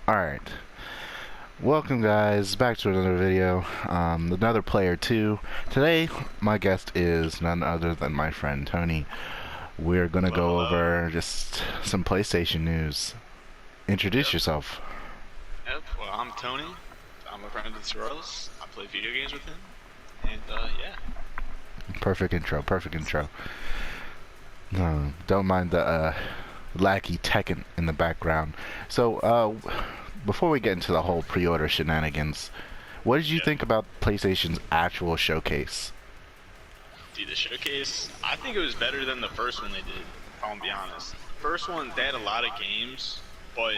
Alright, welcome guys back to another video, another player 2. Today, my guest is none other than my friend Tony. We're gonna go over just some PlayStation news. Introduce yourself. Yep, well, I'm Tony. I'm a friend of Sorrells. I play video games with him. And, yeah. Perfect intro, perfect intro. No, don't mind the, lackey Tekken in the background. So, before we get into the whole pre-order shenanigans, what did you think about PlayStation's actual showcase? Dude, the showcase, I think it was better than the first one they did, if I'm gonna be honest. First one, they had a lot of games, but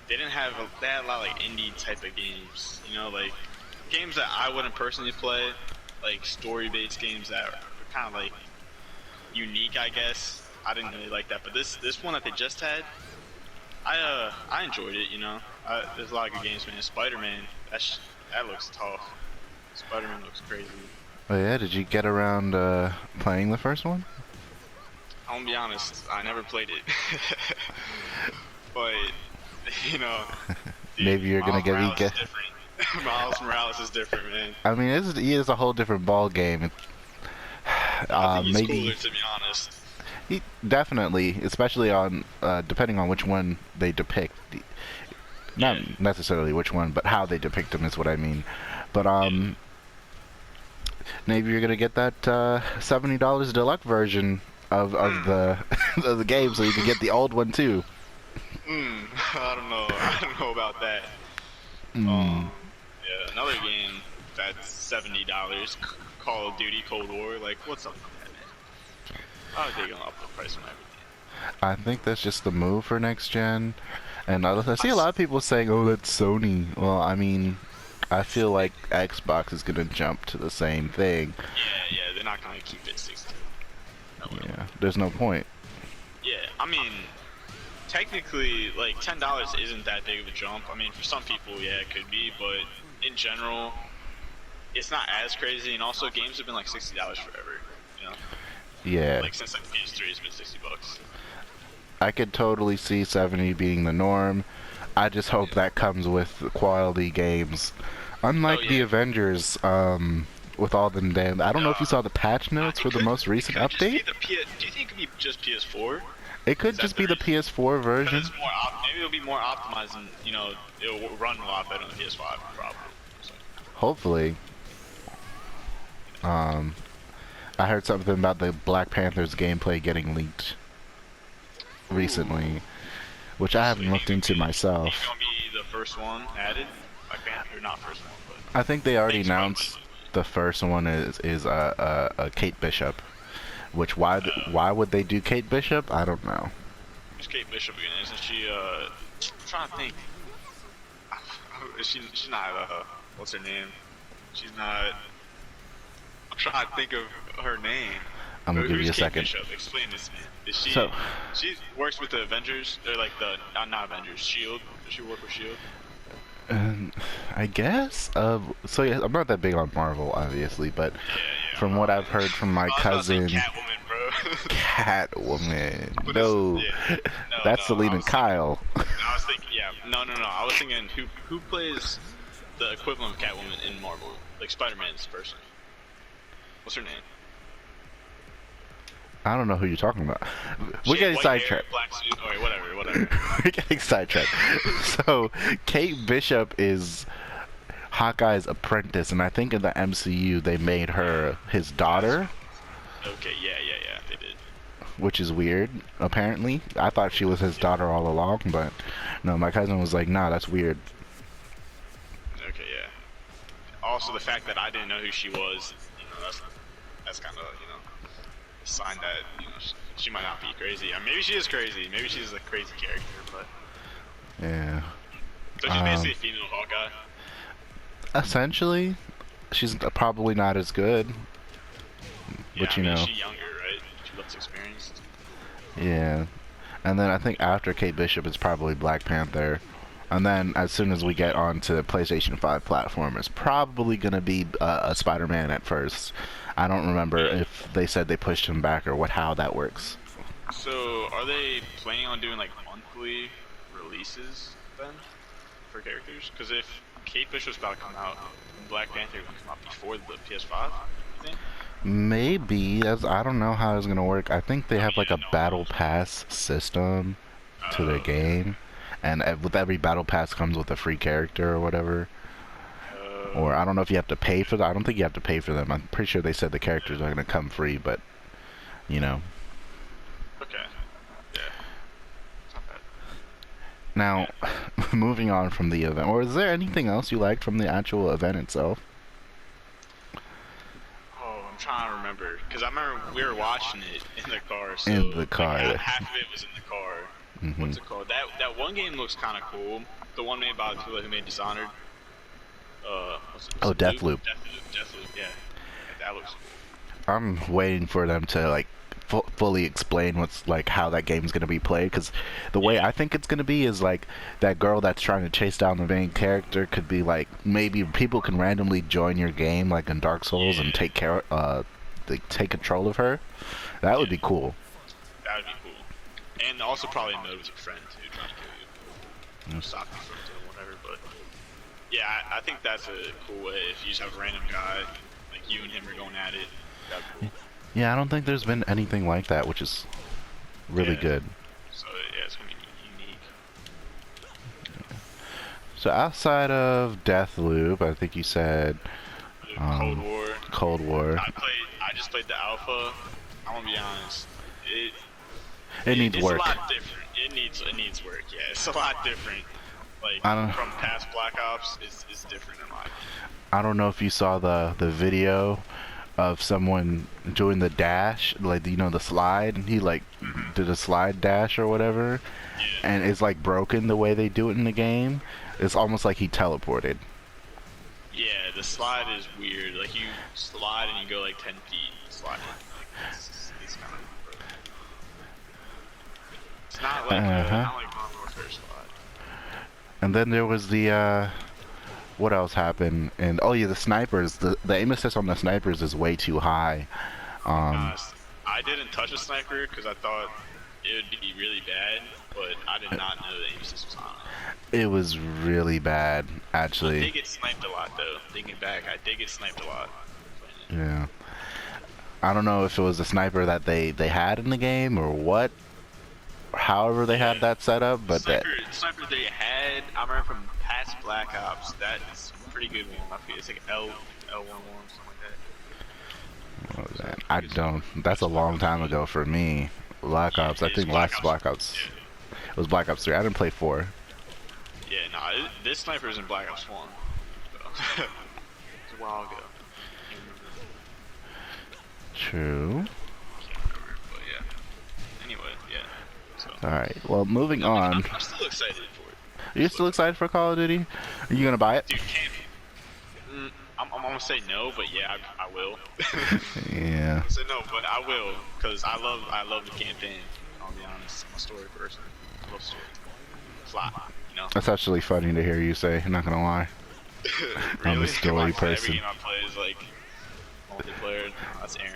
they had a lot of, like, indie type of games. You know, like, games that I wouldn't personally play, like, story-based games that are kind of, like, unique, I guess. I didn't really like that, but this one that they just had, I enjoyed it, you know. There's a lot of good games, man. Spider-Man, that looks tough. Spider-Man looks crazy. Oh yeah, did you get around playing the first one? I'm gonna be honest, I never played it. But, you know, dude, Maybe you're gonna get Miles Morales is different, man. I mean, it is a whole different ball game. I think he's maybe cooler, to be honest. definitely, especially on depending on which one they depict. Not necessarily which one, but how they depict them is what I mean. But maybe you're gonna get that $70 deluxe version of the of the game, so you can get the old one too. I don't know. I don't know about that. Yeah, another game that's $70. Call of Duty Cold War. Like, what's up with that, man? How are they gonna up the price on everything? I think that's just the move for next gen. And I see a lot of people saying, "Oh, that's Sony." Well, I mean, I feel like Xbox is gonna jump to the same thing. Yeah, they're not gonna keep it 60. No, Yeah, there's no point. Yeah, I mean, technically, like, $10 isn't that big of a jump. I mean, for some people, yeah, it could be, but in general, it's not as crazy. And also, games have been like $60 forever. You know? Yeah. Like since like PS3 has been $60. I could totally see 70 being the norm. I just hope that comes with quality games. Unlike the Avengers, with all the damn... I don't know if you saw the patch notes for the most recent update. Do you think it could be just PS4? It could just be the PS4 version. Maybe it'll be more optimized and, you know, it'll run a lot better on the PS5, probably. So. Hopefully. I heard something about the Black Panther's gameplay getting leaked recently, which I haven't looked into myself. It's gonna be the first one added? Black Panther, not first one, but... I think they already announced the first one is Kate Bishop. Which, why would they do Kate Bishop? I don't know. Who's Kate Bishop again? Isn't she, I'm trying to think. She's not, what's her name? She's not... I'm trying to think of her name. I'm gonna give you a second. Bishop? Explain this, man. Is she... So, she works with the Avengers? They're like the... not Avengers. S.H.I.E.L.D.? Does she work with S.H.I.E.L.D.? I guess. So yeah, I'm not that big on Marvel, obviously, but from what I've heard from my cousin, Catwoman, bro. Catwoman. No, that's Selena Kyle. I was thinking, no. I was thinking who plays the equivalent of Catwoman in Marvel, like Spider-Man's person. What's her name? I don't know who you're talking about. We're getting sidetracked. Black suit. Alright, whatever. We're getting sidetracked. So, Kate Bishop is Hawkeye's apprentice, and I think in the MCU they made her his daughter. Okay, yeah, they did. Which is weird, apparently. I thought she was his daughter all along, but no, my cousin was like, nah, that's weird. Okay, yeah. Also, the fact that I didn't know who she was, you know, that's kind of, you know, a sign that, you know, she might not be crazy. I mean, maybe she is crazy. Maybe she's a crazy character, but... Yeah. So she's basically a female Hawkeye? Essentially. She's probably not as good. Yeah, but you know. She's younger, right? She looks experienced. Yeah. And then I think after Kate Bishop, it's probably Black Panther. And then as soon as we get onto the PlayStation 5 platform, it's probably going to be a Spider-Man at first. I don't remember if they said they pushed him back or how that works. So, are they planning on doing like monthly releases then? for characters? Because if Kate Bishop's about to come out, Black Panther will come out before the PS5, I think. Maybe. I don't know how it's gonna work. I think they have like a battle pass system to the game, and with every battle pass comes with a free character or whatever. Or I don't know if you have to pay for that. I don't think you have to pay for them. I'm pretty sure they said the characters are gonna come free, but you know. Okay. Yeah. It's not bad. Now, moving on from the event, or is there anything else you liked from the actual event itself? Oh, I'm trying to remember, because I remember we were watching it in the car. So In the car. Like, half of it was in the car. Mm-hmm. What's it called? That one game looks kind of cool. The one made by the people who made Dishonored. Deathloop. Deathloop, yeah. That looks cool. I'm waiting for them to like fully explain what's like how that game's gonna be played, because the way I think it's gonna be is like that girl that's trying to chase down the main character could be like, maybe people can randomly join your game like in Dark Souls and take control of her. That would be cool. That would be cool. And also probably a mode with your friend too, trying to kill you. Stop you from doing whatever, but yeah, I think that's a cool way. If you just have a random guy, like you and him are going at it, that'd be cool. Yeah, I don't think there's been anything like that, which is really good. So yeah, it's gonna be unique. So outside of Deathloop, I think you said Cold War. Cold War. I just played the alpha. I'm gonna be honest. It needs work. It's a lot different. It needs work. Yeah, it's a lot different. Like from past Black Ops, it's different in my opinion. I don't know if you saw the video of someone doing the dash, like the slide, and he like did a slide dash or whatever, and it's like broken the way they do it in the game. It's almost like he teleported. Yeah, the slide is weird. Like you slide and you go like 10 feet. Slide. It's kind of broken. It's not like not like Modern Warfare slide. And then there was the what else happened? And oh yeah, the snipers. The aim assist on the snipers is way too high. I didn't touch a sniper because I thought it would be really bad, but I did not know the aim assist was on it. It was really bad, actually. I did get sniped a lot though. Thinking back, I did get sniped a lot. Yeah. I don't know if it was a sniper that they had in the game or what. However they had that set up, but sniper they had, I remember from past Black Ops, that's a pretty good one. I forget, it's like L11, something like that. What was that? I don't. That's a long time ago for me. Black Ops. I think last Black Ops. It was Black Ops 3. I didn't play 4. Yeah, nah, this sniper is in Black Ops 1. So. It's a while ago. True. But yeah. Anyway, yeah. So. Alright, well, moving on. I'm still excited for it. Are you still excited for Call of Duty? Are you gonna buy it? Dude, I'm gonna say no, but yeah, I will. Yeah. So no, but I will, because I love the campaign. I'll be honest, I'm a story person. I love story. Plot, you know? That's actually funny to hear you say, I'm not gonna lie. Really? I'm a story person. Every game I play is like multiplayer. That's Aaron.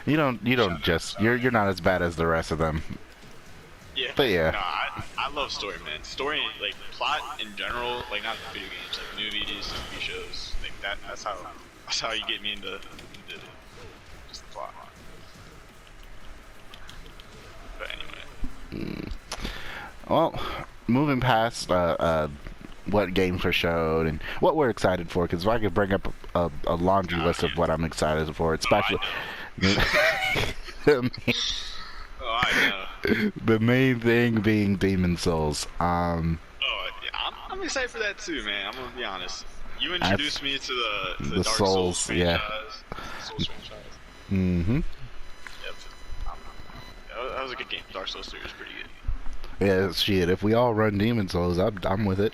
You don't just you're not as bad as the rest of them. Yeah. But yeah. No, I love story, man. Story, like plot in general, like not video games, like movies, TV shows, like that's how you get me into just the plot. But anyway. Well, moving past what games were showed and what we're excited for, because if I could bring up a laundry list of what I'm excited for, especially. Oh, I know. The main thing being Demon's Souls. Oh, yeah, I'm excited for that too, man. I'm gonna be honest. You introduced me to the Dark Souls franchise. Yeah. Souls franchise. Mm-hmm. Yep. That was a good game. Dark Souls 3 was pretty good. Yeah, shit. If we all run Demon's Souls, I'm with it.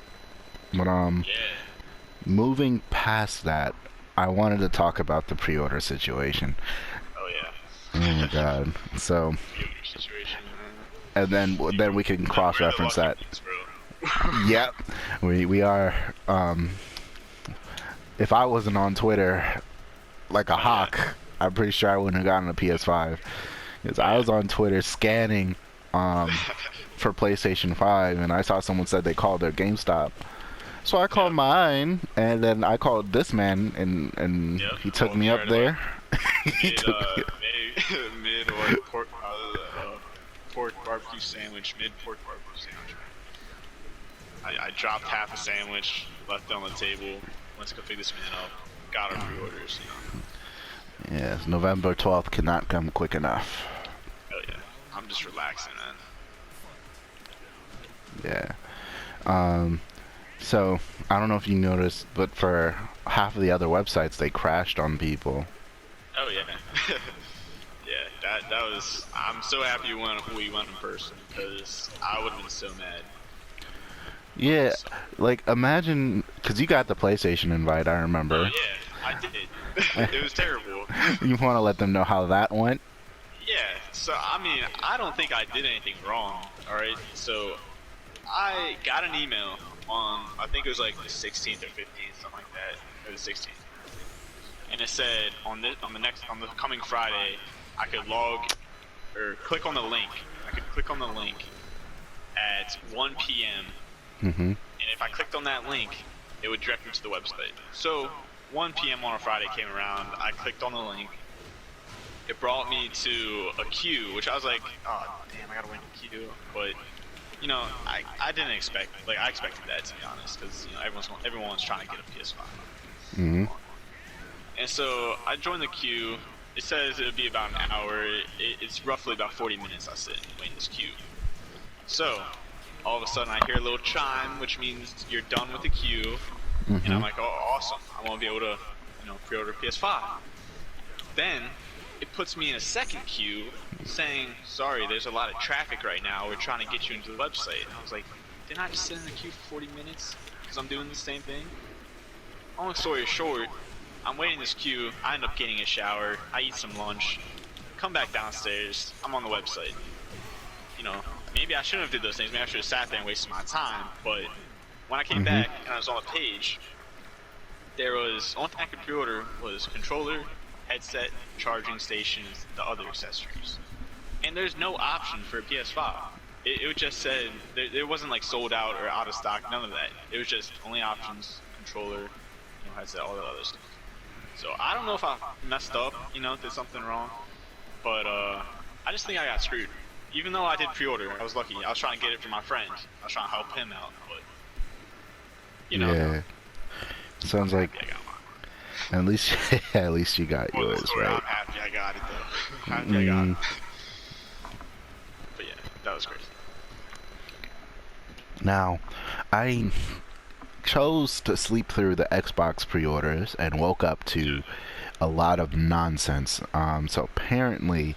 But Yeah. moving past that, I wanted to talk about the pre-order situation. Oh yeah. Oh my god. So. Pre-order situation, And man. then we can cross-reference that. Yep. We are. If I wasn't on Twitter like a hawk, I'm pretty sure I wouldn't have gotten a PS5. Because I was on Twitter scanning for PlayStation 5, and I saw someone said they called their GameStop. So I called mine, and then I called this man, and Yep. he took Oh, me right up there. He Mid, took me. mid or pork barbecue sandwich, mid pork barbecue sandwich. I dropped half a sandwich, left it on the table. Let's go pick this man up. Got our pre-orders. Yes, November 12th cannot come quick enough. Hell yeah. I'm just relaxing, man. Yeah. So I don't know if you noticed, but for half of the other websites, they crashed on people. Oh yeah. Yeah, that was. I'm so happy we went in person because I would have been so mad. Yeah, So, like imagine, cause you got the PlayStation invite, I remember. yeah, I did. It was terrible. You want to let them know how that went? Yeah, so I mean, I don't think I did anything wrong, alright? So, I got an email on, I think it was like the 16th or 15th, something like that, or the 16th. And it said, on the coming Friday, I could click on the link. I could click on the link at 1 p.m. Mm-hmm. And if I clicked on that link, it would direct me to the website. So, 1 p.m. on a Friday came around, I clicked on the link. It brought me to a queue, which I was like, oh, damn, I gotta wait in the queue. But, you know, I didn't expect, like, I expected that, to be honest, because, you know, everyone's trying to get a PS5. Mm-hmm. And so, I joined the queue. It says it would be about an hour. It's roughly about 40 minutes I sit and wait in this queue. So, all of a sudden I hear a little chime, which means you're done with the queue. Mm-hmm. And I'm like, oh, awesome. I'm gonna be able to, you know, pre-order PS5. Then, it puts me in a second queue saying, sorry, there's a lot of traffic right now. We're trying to get you into the website. And I was like, didn't I just sit in the queue for 40 minutes? Because I'm doing the same thing? Long story short, I'm waiting in this queue. I end up getting a shower. I eat some lunch. Come back downstairs. I'm on the website. You know, maybe I shouldn't have did those things. Maybe I should have sat there and wasted my time. But when I came back and I was on the page, there was, only thing I could pre-order was controller, headset, charging stations, the other accessories. And there's no option for a PS5. It just said, there wasn't like sold out or out of stock, none of that. It was just only options, controller, you know, headset, all the other stuff. So I don't know if I messed up, you know, did something wrong, but I just think I got screwed. Even though I did pre-order, I was lucky. I was trying to get it for my friend. I was trying to help him out, but you know. Yeah. Sounds like I got mine. at least you got Well, yours, story, right? I'm happy I got it though. Happy I got it. But yeah, that was crazy. Now, I chose to sleep through the Xbox pre-orders and woke up to a lot of nonsense. So apparently,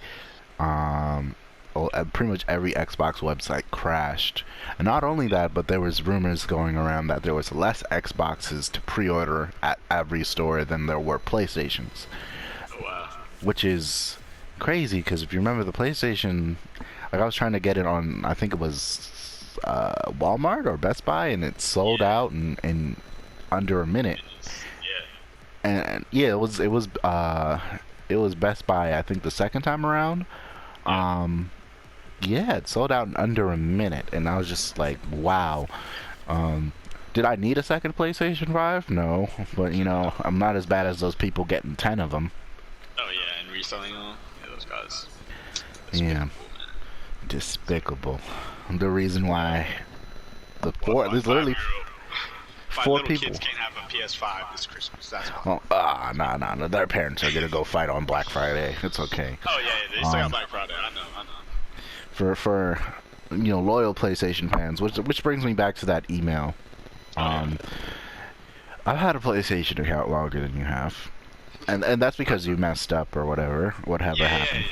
pretty much every Xbox website crashed. And not only that, but there was rumors going around that there was less Xboxes to pre-order at every store than there were PlayStations. Oh wow. Which is crazy, because if you remember the PlayStation, like I was trying to get it on, I think it was Walmart or Best Buy, and it sold out in under a minute. Yeah. And yeah, it was Best Buy, I think, the second time around. Yeah, it sold out in under a minute, and I was just like, wow. Did I need a second PlayStation 5? No, but you know, I'm not as bad as those people getting 10 of them. Oh yeah, and reselling them. Yeah, those guys. Yeah. Despicable. The reason why there's literally my 4 little people. kids can't have a PS5 this Christmas. That's why. Oh, nah. Their parents are gonna go fight on Black Friday. It's okay. Oh yeah, they still got Black Friday. I know. For you know, loyal PlayStation fans, which brings me back to that email. I've had a PlayStation account longer than you have, and that's because you messed up or whatever happened. Yeah.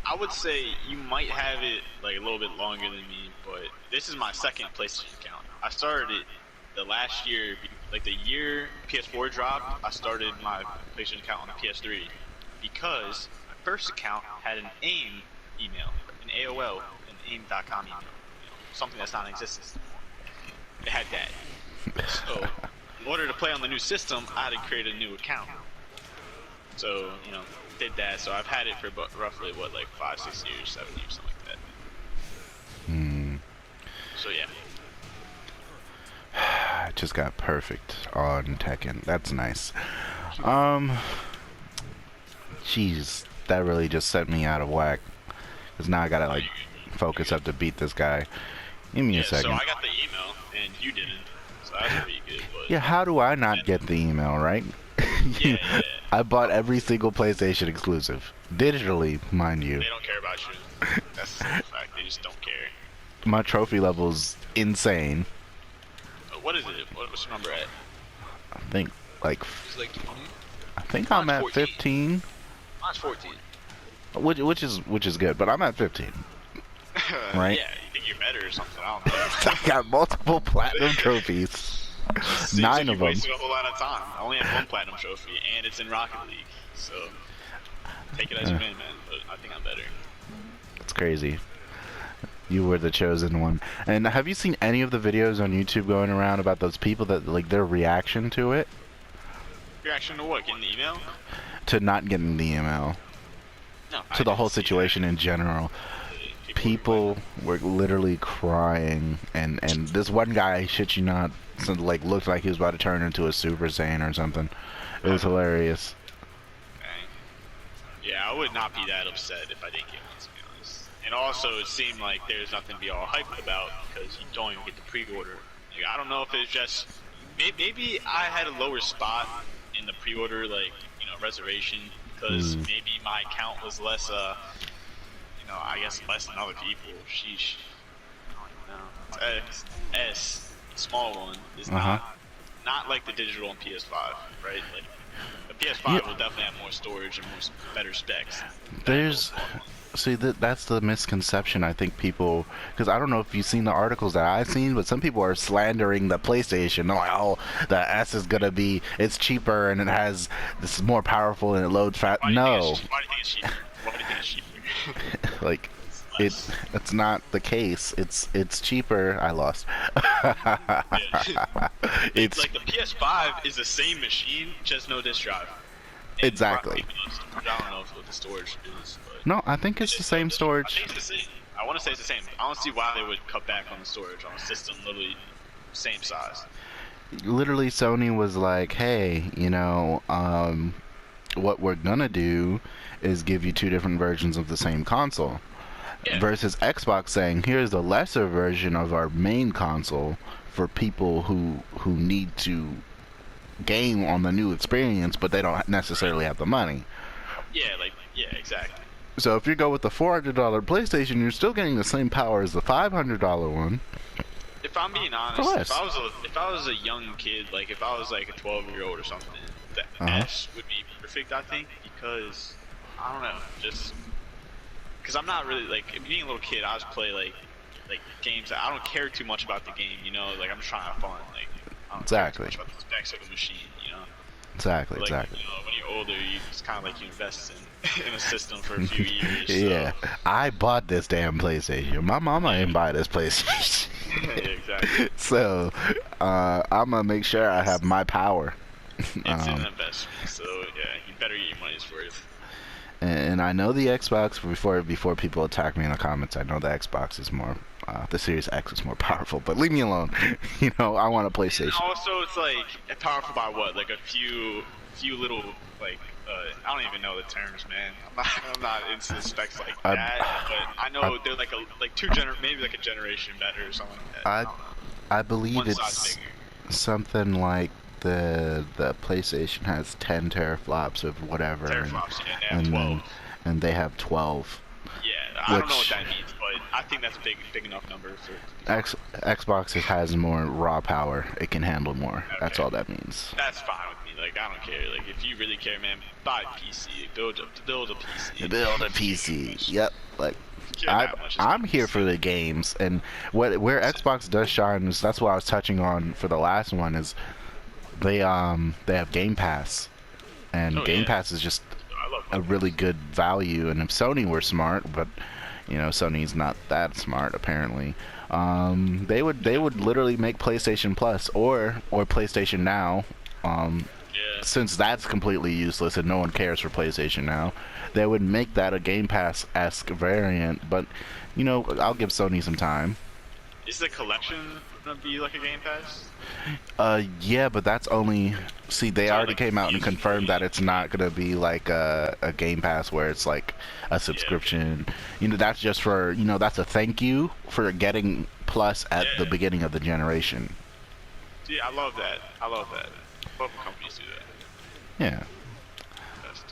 I would say you might have it like a little bit longer than me, but this is my second PlayStation account. I started it the last year, like the year PS4 dropped. I started my PlayStation account on the PS3 because my first account had an AIM email, an AOL, an AIM.com email, something that's not in existence anymore. It had that. So, in order to play on the new system, I had to create a new account. So, you know, did that. So I've had it for roughly, like 5, 6 years, 7 years, something like that. So yeah. I just got perfect on Tekken. That's nice. Jeez, that really just set me out of whack. Cause now I gotta like focus up to beat this guy. Give me a second. So I got the email and you didn't. So that's pretty good. But Yeah, how do I not get the email, right? yeah. I bought every single PlayStation exclusive. Digitally, mind you. They don't care about you. That's the fact. They just don't care. My trophy level's insane. What is it? What's your number at? I think like It's like 20? I think I'm at 14. 15. Mine's 14. Which is good, but I'm at 15. Right? Yeah, you think you're better or something? I don't know. I got multiple platinum trophies. Seems 9 like of you them. wasted a whole lot of time. I only have one platinum trophy, and it's in Rocket League. So take it as you may, man. But I think I'm better. It's crazy. You were the chosen one. And have you seen any of the videos on YouTube going around about those people that like their reaction to it? Reaction to what? Getting the email? To not getting the email. No. To the whole situation in general. People were literally crying, and this one guy, shit you not, like looked like he was about to turn into a Super Saiyan or something. It was hilarious. Yeah, I would not be that upset if I didn't get one, to be honest. And also, it seemed like there's nothing to be all hyped about because you don't even get the pre-order. Like, I don't know if it's just maybe I had a lower spot in the pre-order, like reservation, because maybe my account was less, I guess less than other people. Sheesh. I don't even know. S, small one, is not like the digital on PS5, right? Like the PS5 will definitely have more storage and better specs. That's the misconception I think people, because I don't know if you've seen the articles that I've seen, but some people are slandering the PlayStation. They're like, oh, the S is gonna be, it's cheaper and this is more powerful and it loads fast. No. Why do you think it's cheaper? Why do you think it's cheaper? Like, it's not the case. It's cheaper. I lost. It's like the PS5 is the same machine, just no disk drive. And exactly. I don't know what the storage is. But no, I think it's the same storage. I think it's the same. I want to say it's the same. I don't see why they would cut back on the storage on a system literally same size. Literally, Sony was like, hey, what we're gonna do is give you 2 different versions of the same console. Yeah. Versus Xbox saying, here's the lesser version of our main console for people who need to game on the new experience, but they don't necessarily have the money. Yeah, exactly. So if you go with the $400 PlayStation, you're still getting the same power as the $500 one. If I'm being honest, if I was a young kid, like if I was like a 12-year-old or something, the S would be perfect, I think, because I don't know, just because I'm not really like being a little kid. I just play like games that I don't care too much about the game, like I'm just trying to have fun. Like I don't care too much about the specs of the machine, Exactly. When you're older, it's kind of like you invest in a system for a few years. Yeah, I bought this damn PlayStation. My mama didn't buy this PlayStation. Yeah, exactly. So I'm gonna make sure I have my power. It's an investment, so yeah, you better get your money's worth. And I know the Xbox, before people attack me in the comments, I know the Xbox is more, the Series X is more powerful, but leave me alone. I want a PlayStation. And also, it's like, powerful by what? Like a few little, like, I don't even know the terms, man. I'm not into the specs like that, but I know they're like maybe like a generation better or something like that. I believe it's something like the PlayStation has 10 teraflops of whatever, and they have 12. Yeah, I don't know what that means, but I think that's a big enough number for Xbox has more raw power. It can handle more. Okay. That's all that means. That's fine with me. Like I don't care. Like if you really care, man, buy a PC. Build a PC. Build a PC. Yep. Like I'm here for the games, and where Xbox does shine is that's what I was touching on for the last one is they have Game Pass, and Game Pass is just a really good value. And if Sony were smart, but Sony's not that smart apparently, they would literally make PlayStation Plus or PlayStation Now, since that's completely useless and no one cares for PlayStation Now. They would make that a Game Pass-esque variant, but I'll give Sony some time. Is the collection gonna be like a Game Pass? Yeah, but that's only. See, they So, already like, came out and PS4 confirmed that it's not gonna be like a Game Pass where it's like a subscription. You know, that's just for that's a thank you for getting Plus at the Yeah. beginning of the generation. See, I love that. I love that. Both companies do that. Yeah. Best.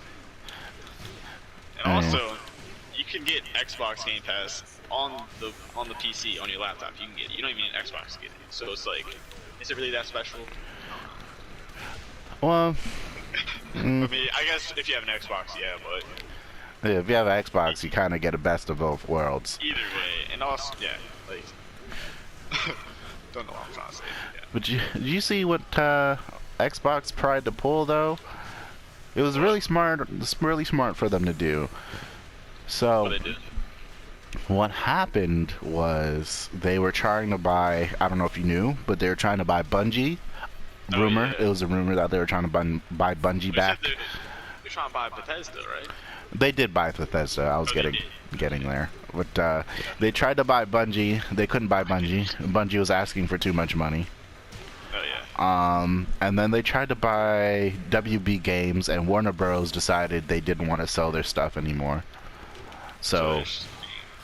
And Oh, yeah. also, you can get Xbox Game Pass on the PC on your laptop. You can get it. You don't even need an Xbox to get it. So it's like, is it really that special? Well, I mean, I guess if you have an Xbox, yeah, but yeah, if you have an Xbox, you kind of get a best of both worlds. either way, and also, yeah, like, don't know what I'm trying to say. Yeah. But did you see what Xbox tried to pull though? It was really smart. It's really smart for them to do. So What they did. what happened was they were trying to buy. I don't know if you knew, but they were trying to buy Bungie. Oh, Rumor. yeah. It was a rumor that they were trying to buy Bungie They back. said they're trying to buy Bethesda, right? They did buy Bethesda. I was Oh, they getting there. But they tried to buy Bungie. They couldn't buy Bungie. Bungie was asking for too much money. Oh yeah. And then they tried to buy WB Games, and Warner Bros. Decided they didn't want to sell their stuff anymore. So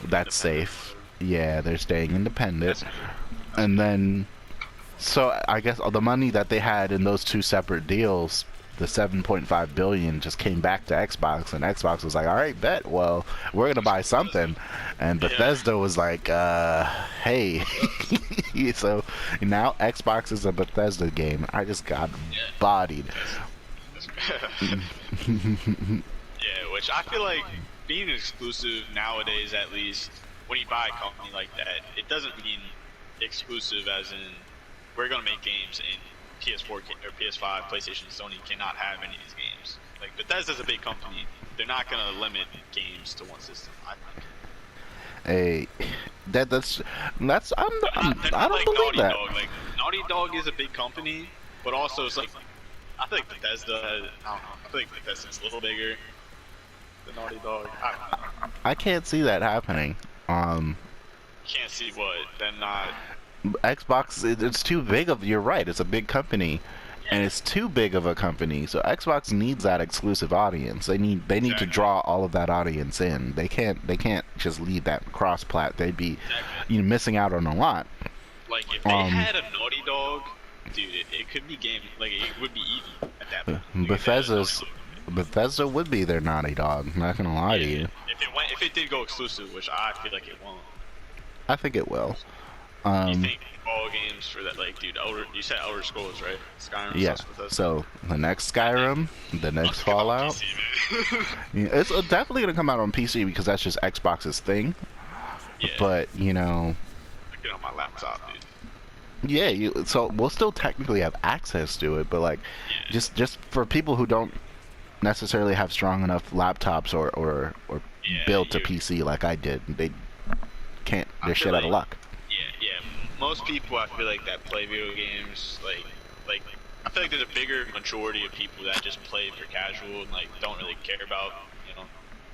that's safe. Yeah, they're staying independent. And then, so I guess all the money that they had in those two separate deals, the 7.5 billion, just came back to Xbox, and Xbox was like, all right, bet, well, we're gonna buy something. And Bethesda was like, hey. So now Xbox is a Bethesda game. I just got bodied. Yeah, which I feel like being exclusive nowadays, at least when you buy a company like that, it doesn't mean exclusive as in we're gonna make games in PS4 or PS5, PlayStation, Sony cannot have any of these games. Like Bethesda's a big company; they're not gonna limit games to one system. I think. Hey, that's I They're not don't like believe Naughty that. Dog. Like Naughty Dog is a big company, but also it's like I feel like Bethesda. I don't know. I feel like Bethesda's a little bigger than Naughty Dog. I don't know. I can't see that happening. Can't see what. Then not. Xbox, it's too big of. You're right. It's a big company, and it's too big of a company. So Xbox needs that exclusive audience. They need to Exactly. draw all of that audience in. They can't just leave that cross plat. They'd be missing out on a lot. Like if they had a Naughty Dog, dude, it could be game. Like it would be even at that point. Like, if they had a Naughty Dog. Bethesda would be their Naughty Dog. I'm not gonna lie to you. If it did go exclusive, which I feel like it won't. I think it will. You think all games for that, like, dude, you said Elder Scrolls, right? Skyrim. Yeah. Stuff. So the next Skyrim, the next Fallout, PC, man. yeah, it's definitely gonna come out on PC because that's just Xbox's thing. Yeah. But I get on my laptop, dude. yeah, so we'll still technically have access to it, but like, Yeah. just for people who don't necessarily have strong enough laptops or Yeah, built to you- PC like I did, they can't. I They're feel shit out of like- luck. Yeah. Most people, I feel like, that play video games, like I feel like there's a bigger majority of people that just play for casual and like don't really care about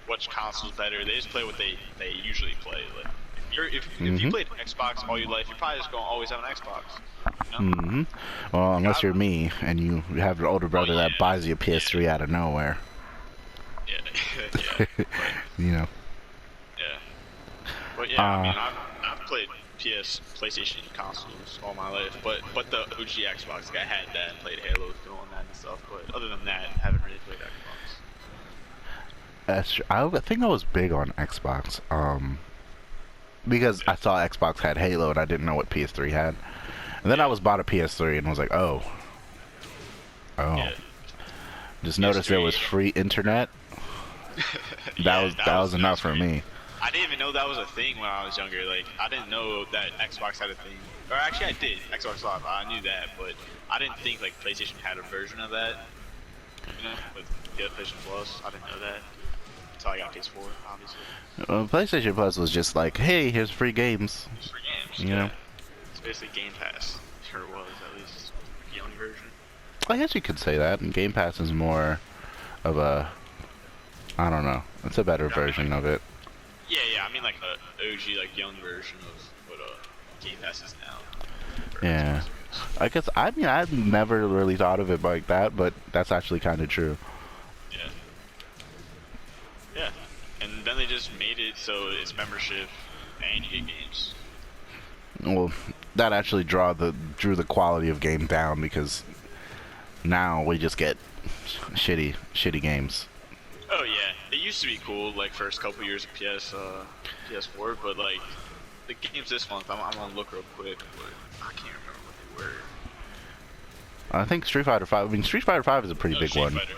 which console's better. They just play what they usually play. Like if you played Xbox all your life, you're probably just gonna always have an Xbox. You know? Hmm. Well, unless you're me and you have an older brother that yeah. buys you a PS3 out of nowhere. Yeah. Yeah. You know. Yeah. But yeah, I mean, I've played PlayStation consoles all my life, but the OG Xbox, like, I had that and played Halo still on that and stuff. But other than that, I haven't really played Xbox. That's true. I think I was big on Xbox. Because I saw Xbox had Halo and I didn't know what PS3 had. And then I was bought a PS3 and was like, oh. Yeah. Just noticed there was PS3. free internet. That was enough for me. I didn't even know that was a thing when I was younger. Like, I didn't know that Xbox had a thing. Or actually, I did. Xbox Live, I knew that, but I didn't think like PlayStation had a version of that. With PlayStation Plus, I didn't know that until I got PS4, obviously. PlayStation Plus was just like, hey, here's free games. It's for games. You know? It's basically Game Pass. Sure it was, at least. The only version. I guess you could say that. And Game Pass is more of a, I don't know. It's a better version of it. Yeah, I mean like a OG, like young version of what Game Pass is now. Yeah. I guess, I mean, I've never really thought of it like that, but that's actually kind of true. Yeah. Yeah. And then they just made it so it's membership and you get games. Well, that actually drew the quality of game down, because now we just get shitty games. Oh yeah, it used to be cool like first couple years of PS4, but like the games this month, I'm gonna look real quick, but I can't remember what they were. I think Street Fighter 5. I mean, Street Fighter 5 is a pretty big Street one. Fighter.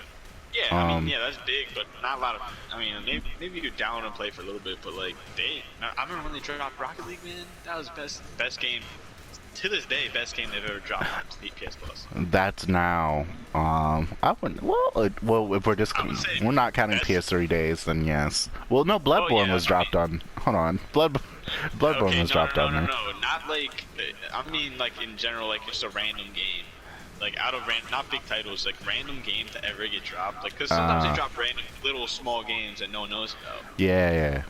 Yeah, I mean, yeah, that's big, but not a lot of. I mean, maybe you down and play for a little bit, but like I remember when they dropped Rocket League, man. That was best game to this day, best game they've ever dropped on PS Plus. That's now. I wouldn't. Well, if we're not counting PS3 days, then yes. Well, no, Bloodborne was dropped on. Hold on, Bloodborne was dropped on there. No, not like. I mean, like in general, like just a random game. Like out of not big titles, like random games that ever get dropped. Like, cause sometimes they drop random little small games that no one knows about. Yeah.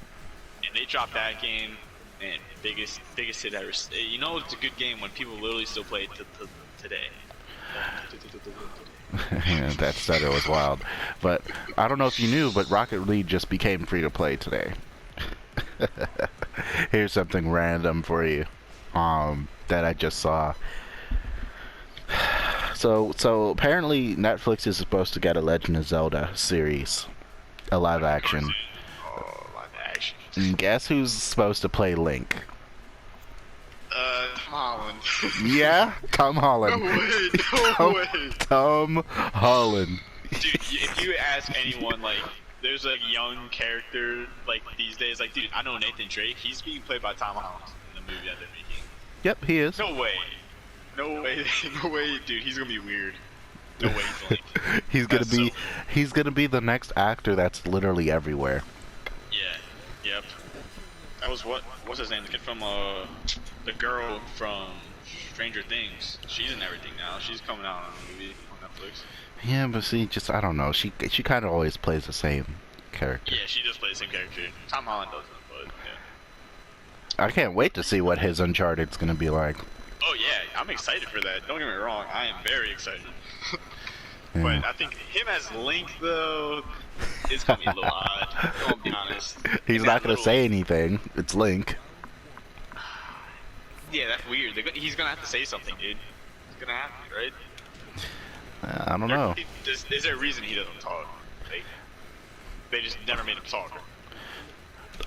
And they dropped that game, and biggest hit ever. You know, it's a good game when people literally still play it today. Yeah, that stutter was wild. But I don't know if you knew, but Rocket League just became free to play today. Here's something random for you, that I just saw. So apparently Netflix is supposed to get a Legend of Zelda series, a live action. Oh, live action. And guess who's supposed to play Link? Tom Holland. Yeah, Tom Holland. No way. Tom Holland. Dude, if you ask anyone, like, there's a young character, like, these days, like, dude, I know Nathan Drake, he's being played by Tom Holland in the movie that they're making. Yep, he is. No way, dude, he's gonna be weird. No way he's Link. He's gonna be the next actor that's literally everywhere. Yeah, yep. That was what's his name? The kid from, the girl from Stranger Things. She's in everything now. She's coming out on a movie on Netflix. Yeah, but see, just, I don't know. She kind of always plays the same character. Yeah, she just plays the same character. Tom Holland doesn't, but yeah. I can't wait to see what his Uncharted's gonna be like. Oh yeah, I'm excited for that. Don't get me wrong, I am very excited. Yeah. But I think him as Link though, it's gonna be a little odd. I'm gonna be honest. He's not gonna say anything. It's Link. Yeah, that's weird. He's gonna have to say something, dude. It's gonna happen, right? I don't know. Is there a reason he doesn't talk? Like, they just never made him talk.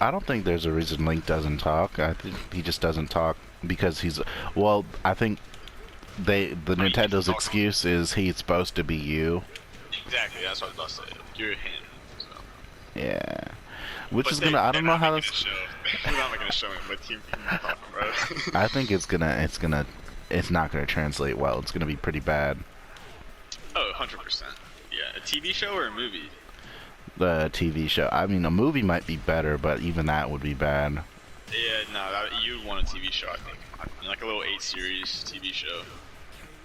I don't think there's a reason Link doesn't talk. I think he just doesn't talk because he's... Well, I think Nintendo's excuse is he's supposed to be you. Exactly, that's what I was about to say. You're him. So. Yeah. Which is gonna... I don't know how this... We're not making a show in my team talking, bro. I think it's not gonna translate well. It's gonna be pretty bad. Oh, 100%. Yeah, a TV show or a movie? The TV show. I mean, a movie might be better, but even that would be bad. Yeah, no, you'd want a TV show, I think. Like a little 8-series TV show.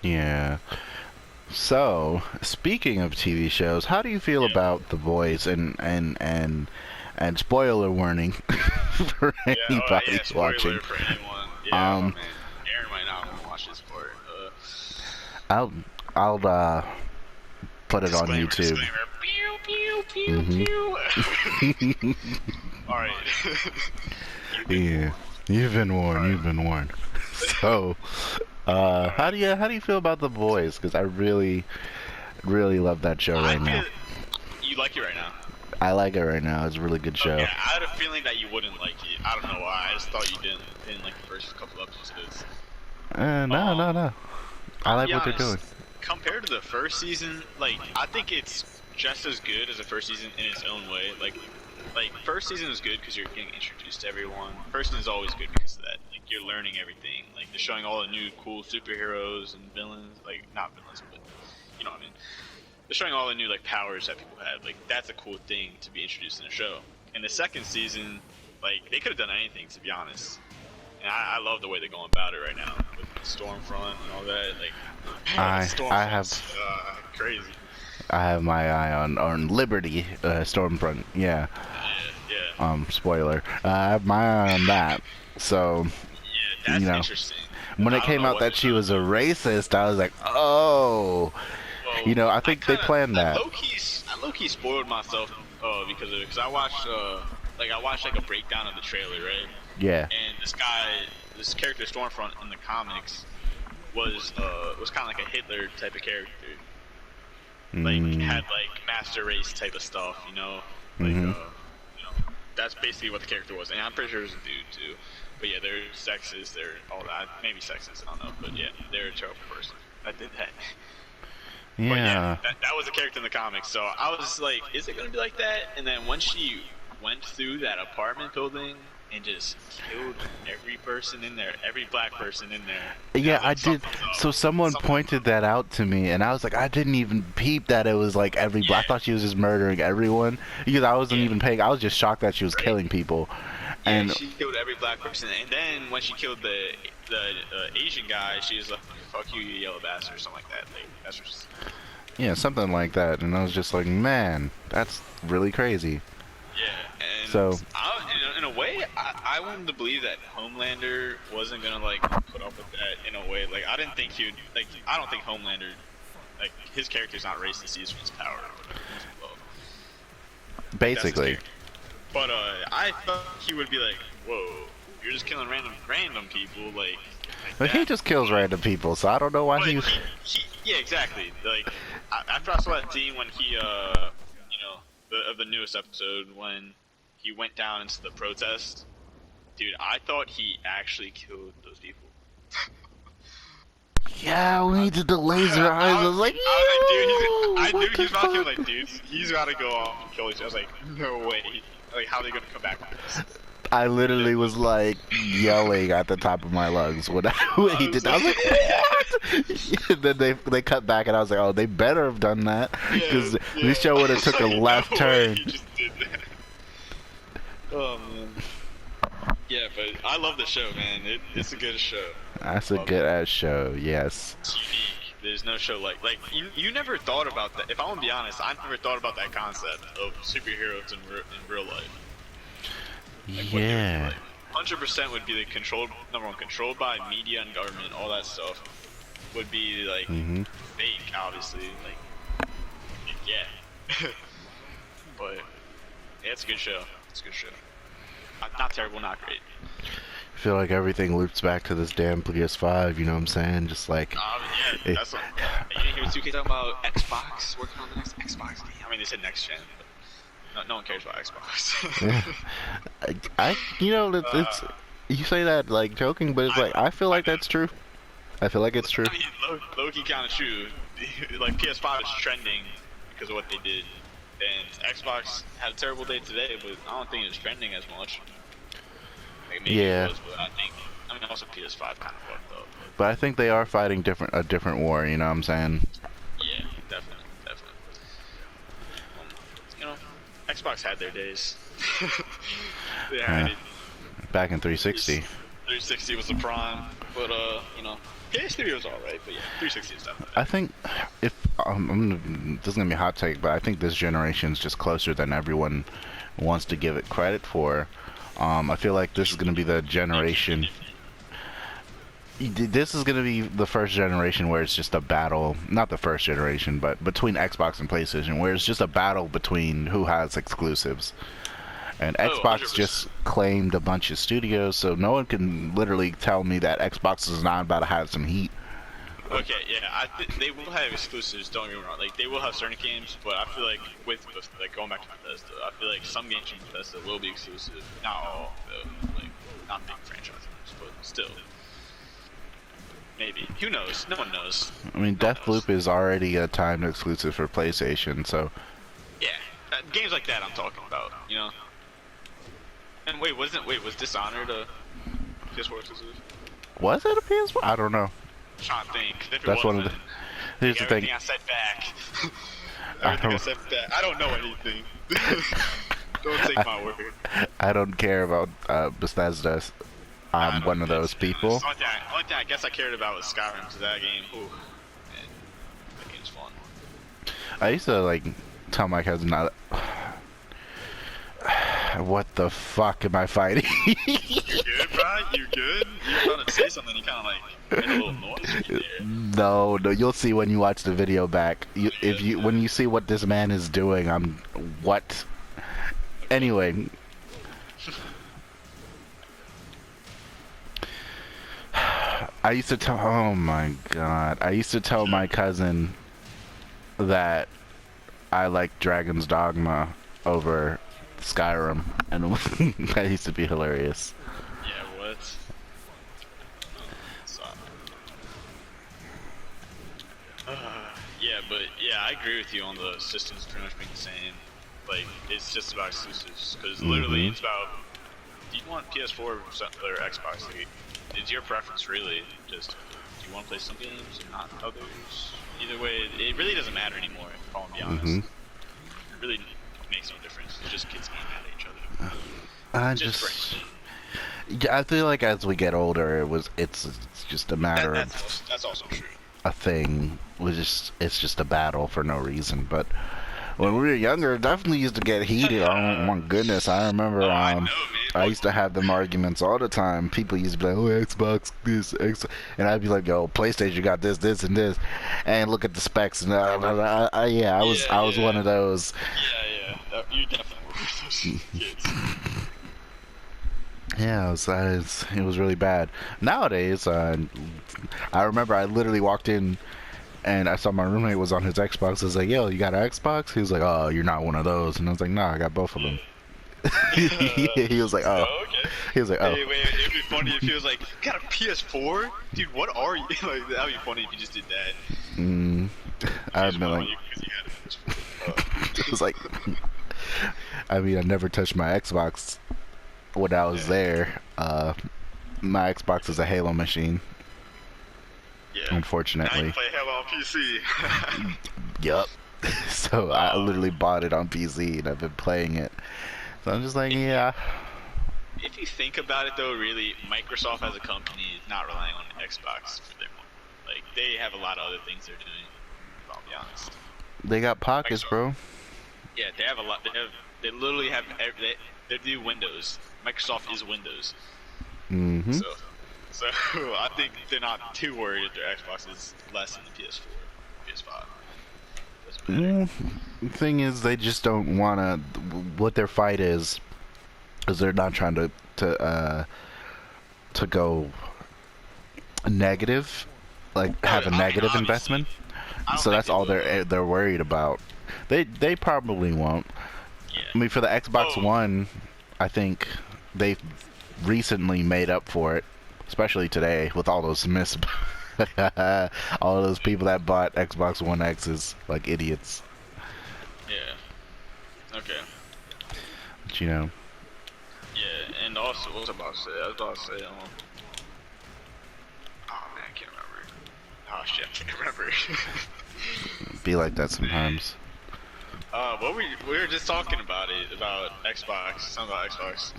Yeah. So, speaking of TV shows, how do you feel about The Boys and spoiler warning for anybody watching? For anyone. Yeah, man. Aaron might not want to watch this part. I'll put it on YouTube. Disclaimer. Pew, pew, pew, pew. All right. Yeah, you've been warned. You've been warned. So, how do you feel about The Boys? Because I really love that show right now. You like it right now? I like it right now. It's a really good show. Yeah, I had a feeling that you wouldn't like it. I don't know why. I just thought you didn't like the first couple episodes. No. I like what they're doing. Compared to the first season, like, I think it's just as good as the first season in its own way. Like first season is good because you're getting introduced to everyone. First season is always good because of that. Like, you're learning everything. Like, they're showing all the new cool superheroes and villains. Like, not villains, but you know what I mean. They're showing all the new, like, powers that people have. Like, that's a cool thing to be introduced in a show. In the second season, like, they could have done anything, to be honest. And I love the way they're going about it right now with Stormfront and all that. Like, I have crazy. I have my eye on Liberty, Stormfront. Yeah. Yeah. Spoiler. I have my eye on that. So. Yeah, That's you know, interesting. when I it don't came know out what that to she do. was a racist, I was like, oh, Well, you know, I think they planned that. I low key spoiled myself because of it. Because I watched like a breakdown of the trailer, right? Yeah. And this character Stormfront in the comics was kind of like a Hitler type of character. Like Mm. had like master race type of stuff, you know, like Mm-hmm. that's basically what the character was, and I'm pretty sure it was a dude too. But yeah, they're sexist, they're all that, maybe sexist, I don't know, but yeah, they're a terrible person that did that. But yeah, Yeah. that was the character in the comics, so I was like, is it gonna be like that? And then once she went through that apartment building and just killed every person in there, every black person in there, and Yeah, was I like, did. something's up. So someone Something's pointed up. that out to me, and I was like, I didn't even peep that it was like every. Yeah, I thought she was just murdering everyone because I wasn't yeah, even paying. I was just shocked that she was right. killing people, Yeah, and she killed every black person, and then when she killed the Asian guy, she was like, "Fuck you, you yellow bastard," or something like that. Like that's just yeah, something like that. And I was just like, man, that's really crazy. yeah. And So in a way, I wanted to believe that Homelander wasn't gonna like put up with that. In a way, like I didn't think he would. Like I don't think Homelander, like his character's not racist. He's from his power. Well, that's his basically, character. But I thought he would be like, "Whoa, you're just killing random people like but he that." just kills random people. So I don't know why But he. yeah, exactly. Like after I saw that scene when he, of the newest episode when he went down into the protest, dude, I thought he actually killed those people. Yeah, we did the laser eyes. I was like, I no, knew what he was the about to kill, fuck? like, dude, he's about to go off and kill each other. I was like, no way. Like, how are they gonna come back from this? I literally was like yelling at the top of my lungs when he did that. I was like, what? And then they cut back, and I was like, oh, they better have done that because this show would have took a Like, left no way turn. he just did that. Oh man. Yeah, but I love the show, man. It's a good show. That's a good ass show. Yes. It's unique. There's no show like you never thought about that. If I want to be honest, I never thought about that concept of superheroes in real life. Like, what they would be Yeah. like. 100% would be the controlled by media and government, all that stuff would be like Mhm. fake, obviously. Like, yeah. But yeah, it's a good show. It's a good show. Not terrible, not great. I feel like everything loops back to this damn PS5. You know what I'm saying? Just like. Yeah, It, that's what. You didn't hear 2K talking about Xbox working on the next Xbox game. I mean, they said next gen, but no one cares about Xbox. yeah. You know, it's you say that like joking, but it's like I feel like that's true. I feel like it's true. I mean, low-key kind of true. Like PS5 is trending because of what they did, and Xbox had a terrible day today, but I don't think it's trending as much. Like, maybe Yeah. it was, but I mean, also PS5 kind of fucked up. But I think they are fighting a different war. You know what I'm saying? Yeah, definitely. You know, Xbox had their days. They had it. Back in 360. 360 was the prime, but you know, PS3 was alright, but yeah, 360 is definitely. I think if this is gonna be a hot take, but I think this generation's just closer than everyone wants to give it credit for. I feel like this is gonna be the generation. This is gonna be the first generation where it's just a battle. Not the first generation, but between Xbox and PlayStation, where it's just a battle between who has exclusives. And Oh, Xbox 100%. just claimed a bunch of studios, so no one can literally tell me that Xbox is not about to have some heat. Okay, yeah, they will have exclusives. Don't get me wrong. Like they will have certain games, but I feel like with like going back to Bethesda, I feel like some games from Bethesda will be exclusive. Not all, though. Like not big franchises, but still. Maybe. Who knows? No one knows. I mean, No one knows. Deathloop is already a timed exclusive for PlayStation, so Yeah, games like that I'm talking about. You know. And was Dishonored a PS4 exclusive? was it a PS4? I don't know. I'm trying to think. If it That's one of wasn't, the. Here's the everything thing. I said back. I Everything I don't- said back. I don't know anything. Don't take my word. I don't care about Bethesda. I I'm don't one of think those so. people. The only thing I guess I cared about was Skyrim, because that game, ooh, man, that game's fun. I used to like tell my cousin not. What the fuck am I fighting? You're good, bro? alright? You good? You were trying to say something, you kind of like made a little noise right there. No, you'll see when you watch the video back. When you see what this man is doing, what? Anyway. I used to tell, oh my god, I used to tell my cousin that I like Dragon's Dogma over Skyrim, and that used to be hilarious. Yeah, what? Yeah, but yeah, I agree with you on the systems pretty much being the same. Like, it's just about exclusives, because literally it's about, do you want PS4 or Xbox? Like, it's your preference, really. Just, do you want to play some games and not others? Either way, it really doesn't matter anymore, if I'm being honest. It really makes no difference. It's just kids getting mad at each other. I feel like as we get older, it's just a matter of that's also true. a thing. It's just a battle for no reason. But when we were younger, it definitely used to get heated. Oh my goodness, I remember. I used to have them arguments all the time. People used to be like, "Oh, Xbox this, X," and I'd be like, "Yo, PlayStation got this, this, and this," and look at the specs. And I was one of those. Yeah. You definitely were those kids. Yeah, it was really bad. Nowadays, I remember I literally walked in and I saw my roommate was on his Xbox. I was like, "Yo, you got an Xbox?" He was like, "Oh, you're not one of those." And I was like, "Nah, I got both of them." He was like, "Oh." Okay. He was like, "Oh." Wait, it'd be funny if he was like, "You got a PS4? Dude, what are you?" Like, that'd be funny if you just did that. I'd been like, it was like, I mean, I never touched my Xbox when I was there. My Xbox is a Halo machine. Yeah. Unfortunately. Now you play Halo on PC. Yup. So I literally bought it on PC and I've been playing it. So I'm just like, yeah. If you think about it, though, really, Microsoft as a company is not relying on Xbox for their money. Like, they have a lot of other things they're doing. I'll be honest. They got pockets, Microsoft. bro. Yeah, they have a lot. They literally have. They do Windows. Microsoft is Windows. So I think they're not too worried if their Xbox is less than the PS4, PS5. The thing is, they just don't want to. What their fight is they're not trying to go negative, like have a negative investment. So that's all they're worried about. They probably won't. Yeah. I mean, for the Xbox One, I think they recently made up for it, especially today with all those all those people that bought Xbox One X's like idiots. Yeah. Okay. But you know. Yeah, and also, what was I about to say? I was about to say, oh man, I can't remember. Oh shit, I can't remember. Be like that sometimes. We were just talking about it, about Xbox, something about Xbox.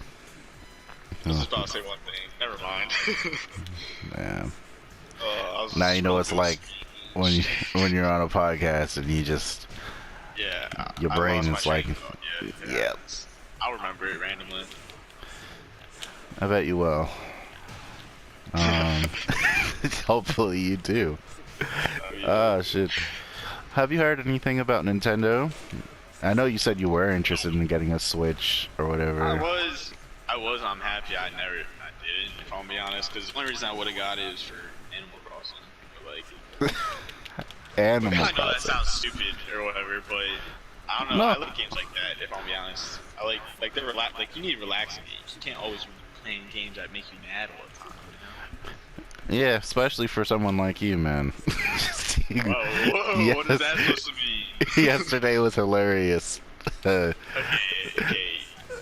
I was just about to say one thing. Never mind. Yeah. Now you know what it's like when you're on a podcast and you just your brain is like yeah. I'll remember it randomly. I bet you will. Hopefully you do. Oh shit. Have you heard anything about Nintendo? I know you said you were interested in getting a Switch or whatever. I was. I'm happy I didn't, if I'm be honest, because the only reason I would have got it is for Animal Crossing. But, like, Animal I know Crossing. that sounds stupid or whatever, but I don't know. I like games like that, if I'm be honest. I like they're like you need relaxing games. You can't always be playing games that make you mad all the time, you know? Yeah, especially for someone like you, man. Whoa, what is that supposed to be? Yesterday was hilarious. Okay.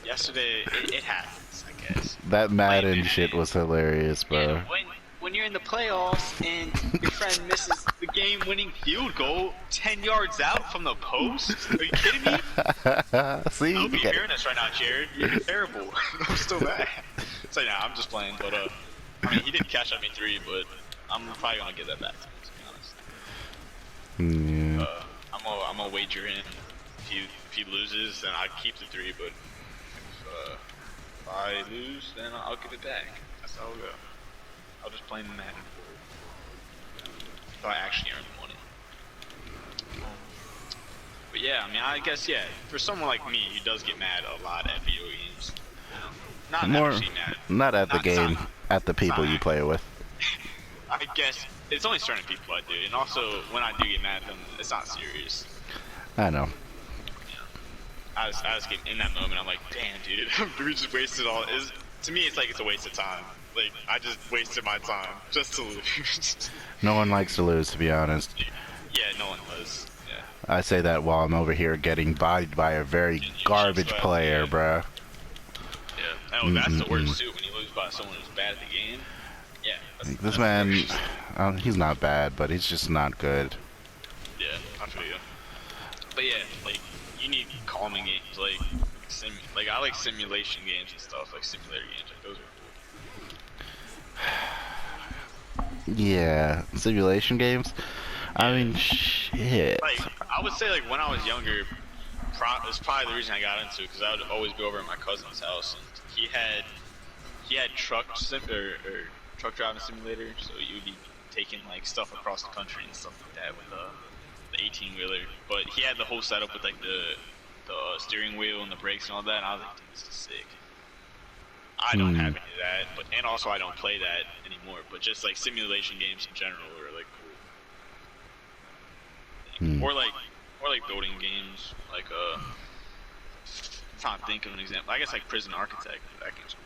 Yesterday, it happens, I guess. That Madden shit was hilarious, bro. Yeah, when you're in the playoffs and your friend misses the game-winning field goal 10 yards out from the post, are you kidding me? See, I hope you're hearing this right now, Jared. You're terrible. I'm still mad. So nah, I'm just playing, but I mean, he didn't catch up me 3, but I'm probably gonna get that back to be honest. Yeah. I'm gonna wager him. If he loses, then I keep the 3, but if I lose, then I'll give it back. That's That's how I'll go. I'll just play Madden. So I actually earn the money. But yeah, I mean, I guess, yeah, for someone like me who does get mad a lot at video games, you know, not More, actually mad. not at the Not- game, not- at the people you play with. I guess it's only certain people I do, and also when I do get mad at them, it's not serious. I know. I just get in that moment. I'm like, damn, dude, we just wasted all. To me, it's like it's a waste of time. Like I just wasted my time just to lose. No one likes to lose, to be honest. Yeah, no one does. Yeah. I say that while I'm over here getting bodied by a very garbage player, bruh. Yeah. Oh, that's the worst too. When you lose by someone who's bad at the game. Yeah. This man, he's not bad, but he's just not good. Yeah, I feel you. But yeah, like you need calming games, like I like simulation games and stuff, like simulator games, like those are cool. Yeah, simulation games. I mean, shit. Like I would say, like when I was younger, it's probably the reason I got into it because I would always go over at my cousin's house and he had truck driving simulator, so you would be taking like stuff across the country and stuff like that with the 18-wheeler. But he had the whole setup with like the steering wheel and the brakes and all that. And I was like, dude, this is sick. I don't have any of that, and also I don't play that anymore. But just like simulation games in general are like cool. Or like building games, like I'm trying to think of an example. I guess like Prison Architect. That game's cool.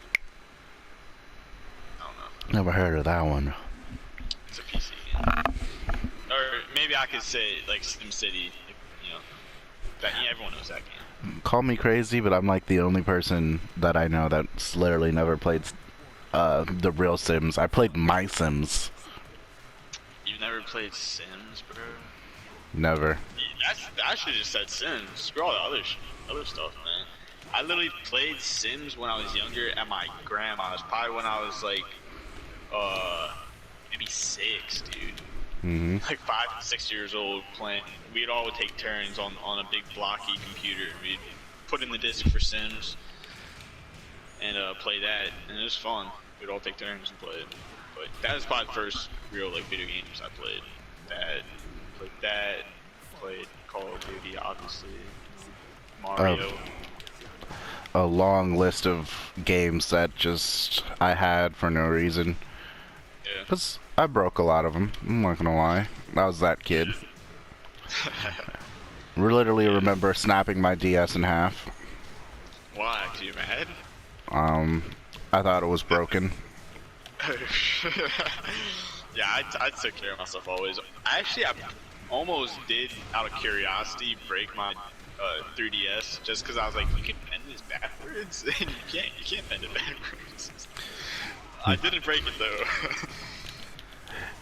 I don't know. Never heard of that one. It's a PC game. Or maybe I could say like SimCity. You know, everyone knows that game. Call me crazy, but I'm like the only person that I know that's literally never played the real Sims. I played My Sims. You've never played Sims, bro? Never. I should have just said Sims. Screw all the other stuff, man. I literally played Sims when I was younger at my grandma's. Probably when I was like, maybe 6, dude. Like 5 and 6 years old playing. We'd all would take turns on a big blocky computer. We'd put in the disc for Sims and play that, and it was fun. We'd all take turns and play it. But that was probably the first real like video games I played. Played Call of Duty, obviously. Mario. A long list of games that just I had for no reason. Yeah. Cause I broke a lot of them. I'm not gonna lie. I was that kid. Literally remember snapping my DS in half. Why? 'Cause you mad? I thought it was broken. Yeah, I took care of myself always. Actually, I almost did, out of curiosity, break my 3DS just because I was like, you can bend this backwards, and you can't bend it backwards. I didn't break it though.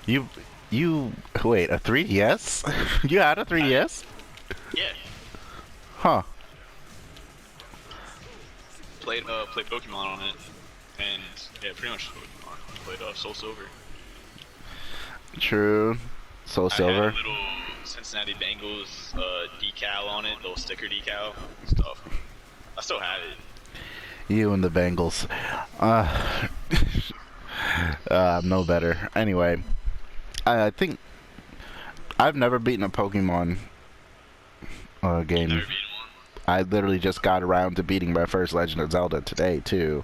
You wait, a 3DS? You had a 3DS? Yeah. Huh. Played Pokemon on it, and yeah, pretty much Pokemon. Played Soul Silver. True. Soul I Silver. had a little Cincinnati Bengals decal on it, little sticker decal and stuff. I still have it. You and the Bengals. I'm no better. Anyway, I think I've never beaten a Pokemon game. Never beaten one. I literally just got around to beating my first Legend of Zelda today too.